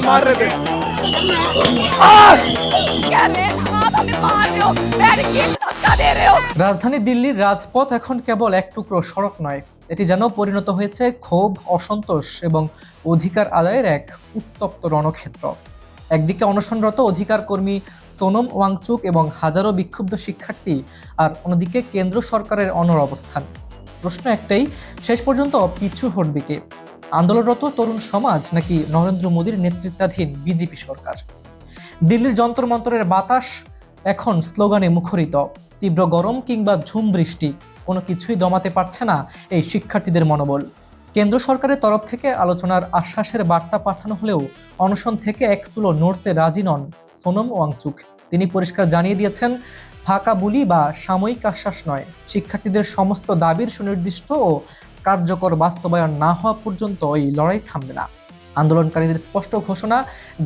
मार रहे थे। রাজধানী দিল্লির রাজপথ এখন কেবল এক টুকরো সড়ক নয়, এটি যেন পরিণত হয়েছে ক্ষোভ, অসন্তোষ এবং অধিকার আদায়ের এক উত্তপ্ত রণক্ষেত্র। একদিকে অনশনরত অধিকার কর্মী সোনম ওয়াংচুক এবং হাজারো বিক্ষুব্ধ শিক্ষার্থী, আর অন্যদিকে কেন্দ্র সরকারের অনড় অবস্থান। প্রশ্ন একটাই, শেষ পর্যন্ত পিছু হটবে কে? আন্দোলনরত তরুণ সমাজ নাকি নরেন্দ্র মোদীর নেতৃত্বাধীন বিজেপি সরকার? দিল্লির যন্তর মন্তরের বাতাস এখন স্লোগানে মুখরিত। তীব্র গরম কিংবা ঝুম বৃষ্টি, কোনো কিছুই দমাতে পারছে না এই শিক্ষার্থীদের মনোবল। কেন্দ্র সরকারের তরফ থেকে আলোচনার আশ্বাসের বার্তা পাঠানো হলেও অনশন থেকে এক চুলো নড়তে রাজি নন সোনম ওয়াংচুক। তিনি পরিষ্কার জানিয়ে দিয়েছেন, ফাঁকা বুলি বা সাময়িক আশ্বাস নয়, শিক্ষার্থীদের সমস্ত দাবির সুনির্দিষ্ট ও কার্যকর বাস্তবায়ন না হওয়া পর্যন্ত এই লড়াই থামবে না। আন্দোলনকারীদের স্পষ্ট ঘোষণা,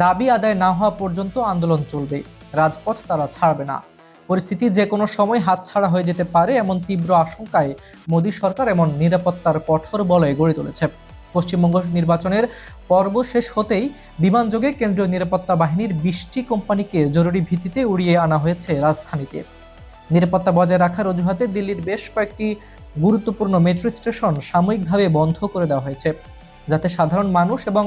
দাবি আদায় না হওয়া পর্যন্ত আন্দোলন চলবে, রাজপথ তারা ছাড়বে না। পরিস্থিতি যে কোনো সময় হাতছাড়া হয়ে যেতে পারে এমন তীব্র আশঙ্কায় মোদী সরকার এমন নিরাপত্তার কঠোর বলয় গড়ে তুলেছে। পশ্চিমবঙ্গ নির্বাচনের পর্ব শেষ হতেই বিমানযোগে কেন্দ্রীয় নিরাপত্তা বাহিনীর 20টি কোম্পানিকে জরুরি ভিত্তিতে উড়িয়ে আনা হয়েছে রাজধানীতে। নিরাপত্তা বজায় রাখার অজুহাতে দিল্লির বেশ কয়েকটি গুরুত্বপূর্ণ মেট্রো স্টেশন সাময়িকভাবে বন্ধ করে দেওয়া হয়েছে, যাতে সাধারণ মানুষ এবং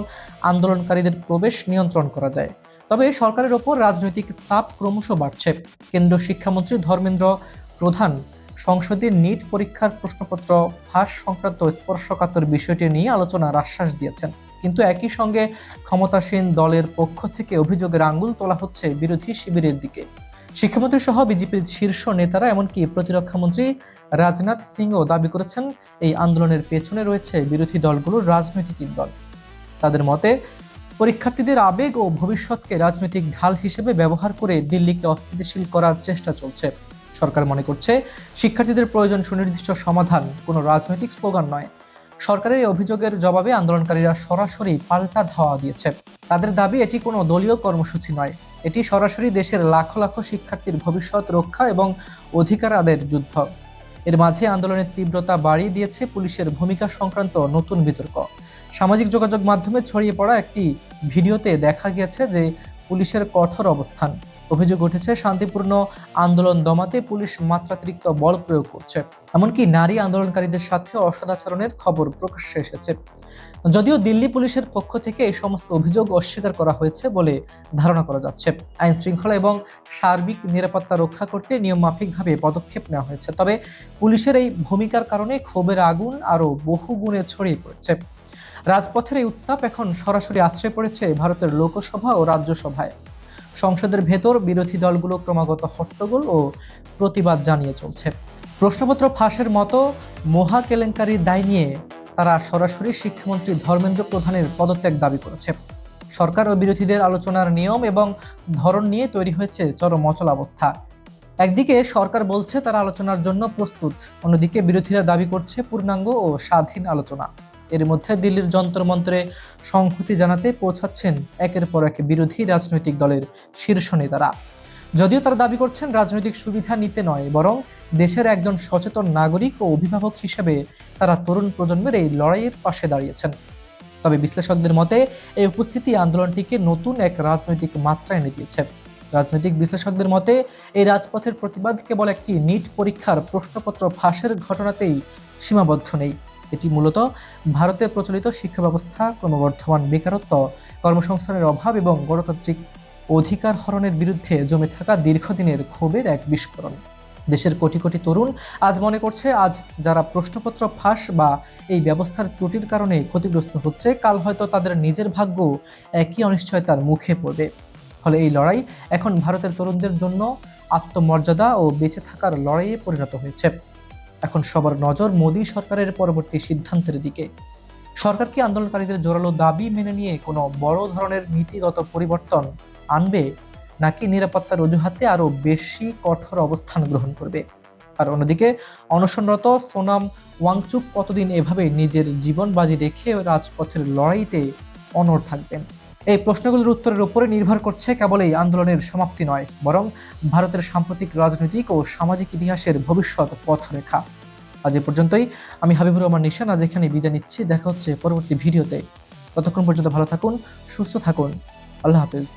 আন্দোলনকারীদের প্রবেশ নিয়ন্ত্রণ করা যায়। তবে সরকারের ওপর রাজনৈতিক চাপ ক্রমশ বাড়ছে। কেন্দ্রীয় শিক্ষামন্ত্রী ধর্মেন্দ্র প্রধান সংসদে নিট পরীক্ষার প্রশ্নপত্র ফাঁস সংক্রান্ত স্পর্শকাতর বিষয়টি নিয়ে আলোচনার আশ্বাস দিয়েছেন, কিন্তু একই সঙ্গে ক্ষমতাসীন দলের পক্ষ থেকে অভিযোগের আঙুল তোলা হচ্ছে বিরোধী শিবিরের দিকে। শিক্ষামন্ত্রী সহ বিজেপির শীর্ষ নেতারা, এমনকি প্রতিরক্ষামন্ত্রী রাজনাথ সিংও দাবি করেছেন এই আন্দোলনের পেছনে রয়েছে বিরোধী দলগুলোর রাজনৈতিক দল। তাদের মতে, পরীক্ষার্থীদের আবেগ ও ভবিষ্যৎকে রাজনৈতিক ঢাল হিসেবে ব্যবহার করে দিল্লিকে অস্থিতিশীল করার চেষ্টা চলছে। সরকার মনে করছে, শিক্ষার্থীদের প্রয়োজন সুনির্দিষ্ট সমাধান, কোনো রাজনৈতিক স্লোগান নয়। সরকারের এই অভিযোগের জবাবে আন্দোলনকারীরা সরাসরি পাল্টা ধাওয়া দিয়েছে। তাদের দাবি, এটি কোনো দলীয় কর্মসূচি নয়, এটি সরাসরি দেশের লাখো লাখো শিক্ষার্থীর ভবিষ্যৎ রক্ষা এবং অধিকার আদায়ের যুদ্ধ। এর মাঝে আন্দোলনের তীব্রতা বাড়িয়ে দিয়েছে পুলিশের ভূমিকা সংক্রান্ত নতুন বিতর্ক। সামাজিক যোগাযোগ মাধ্যমে ছড়িয়ে পড়া একটি ভিডিওতে দেখা গিয়েছে যে পুলিশের কঠোর অবস্থান। অভিযোগ উঠেছে, শান্তিপূর্ণ আন্দোলন দমাতে পুলিশ মাত্রাতিরিক্ত বল প্রয়োগ করছে, এমনকি নারী আন্দোলনকারীদের সাথে অসদাচরণের খবর প্রকাশ্যে এসেছে। যদিও দিল্লি পুলিশের পক্ষ থেকে এই সমস্ত অভিযোগ অস্বীকার করা হয়েছে বলে ধারণা করা যাচ্ছে। আইন শৃঙ্খলা এবং সার্বিক নিরাপত্তা রক্ষা করতে নিয়মমাফিকভাবে পদক্ষেপ নেওয়া হয়েছে, তবে পুলিশের এই ভূমিকার কারণে ক্ষোভের আগুন আরও বহু গুণে ছড়িয়ে পড়েছে। রাজপথের এই উত্তাপ এখন সরাসরি আশ্রয় পড়েছে ভারতের লোকসভা ও রাজ্যসভায়। সংসদের ভেতর বিরোধী দলগুলো ক্রমাগত হট্টগোল ও প্রতিবাদ জানিয়ে চলছে। প্রশ্নপত্র ফাঁসের মতো মহা কেলেঙ্কারির দায় নিয়ে তারা সরাসরি শিক্ষামন্ত্রী ধর্মেন্দ্র প্রধানের পদত্যাগ দাবি করেছে। সরকার ও বিরোধীদের আলোচনার নিয়ম এবং ধরন নিয়ে তৈরি হয়েছে চরম অচলাবস্থা। একদিকে সরকার বলছে তারা আলোচনার জন্য প্রস্তুত, অন্যদিকে বিরোধীরা দাবি করছে পূর্ণাঙ্গ ও স্বাধীন আলোচনা। এর মধ্যে দিল্লির যন্তর মন্ত্রে সংহতি জানাতে পৌঁছাচ্ছেন একের পর এক বিরোধী রাজনৈতিক দলের শীর্ষ নেতারা। যদিও তারা দাবি করছেন রাজনৈতিক সুবিধা নিতে নয়, বরং দেশের একজন সচেতন নাগরিক ও অভিভাবক হিসেবে তারা তরুণ প্রজন্মের এই লড়াইয়ের পাশে দাঁড়িয়েছেন। তবে বিশ্লেষকদের মতে এই উপস্থিতি আন্দোলনটিকে নতুন এক রাজনৈতিক মাত্রা এনে দিয়েছে। রাজনৈতিক বিশ্লেষকদের মতে এই রাজপথের প্রতিবাদ কেবল একটি নিট পরীক্ষার প্রশ্নপত্র ফাঁসের ঘটনাতেই সীমাবদ্ধ নেই। এটি মূলত ভারতে প্রচলিত শিক্ষা ব্যবস্থা, ক্রমবর্ধমান বেকারত্ব, কর্মসংস্থানের অভাব এবং গণতান্ত্রিক অধিকার হরণের বিরুদ্ধে জমে থাকা দীর্ঘদিনের ক্ষোভের এক বিস্ফোরণ। দেশের কোটি কোটি তরুণ আজ মনে করছে, আজ যারা প্রশ্নপত্র ফাঁস বা এই ব্যবস্থার ত্রুটির কারণে ক্ষতিগ্রস্ত হচ্ছে, কাল হয়তো তাদের নিজের ভাগ্য একই অনিশ্চয়তার মুখে পড়বে। ফলে এই লড়াই এখন ভারতের তরুণদের জন্য আত্মমর্যাদা ও বেঁচে থাকার লড়াইয়ে পরিণত হয়েছে। এখন সবার নজর মোদী সরকারের পরবর্তী সিদ্ধান্তের দিকে। সরকার কি আন্দোলনকারীদের জোরালো দাবি মেনে নিয়ে কোনো বড় ধরনের নীতিগত পরিবর্তন আনবে, নাকি নিরাপত্তার অজুহাতে আরও বেশি কঠোর অবস্থান গ্রহণ করবে? আর অন্যদিকে অনশনরত সোনাম ওয়াংচুক কতদিন এভাবে নিজের জীবন বাজি রেখে রাজপথের লড়াইতে অনড় থাকবেন? এই প্রশ্নগুলোর উত্তরের উপরে নির্ভর করছে কেবল এই আন্দোলনের সমাপ্তি নয়, বরং ভারতের সাম্প্রতিক রাজনৈতিক ও সামাজিক ইতিহাসের ভবিষ্যৎ পথরেখা। আজ এ পর্যন্তই। আমি হাবিবুর রহমান নিশান আজ এখানে বিদায় নিচ্ছি। দেখা হচ্ছে পরবর্তী ভিডিওতে। ততক্ষণ পর্যন্ত ভালো থাকুন, সুস্থ থাকুন। আল্লাহ হাফেজ।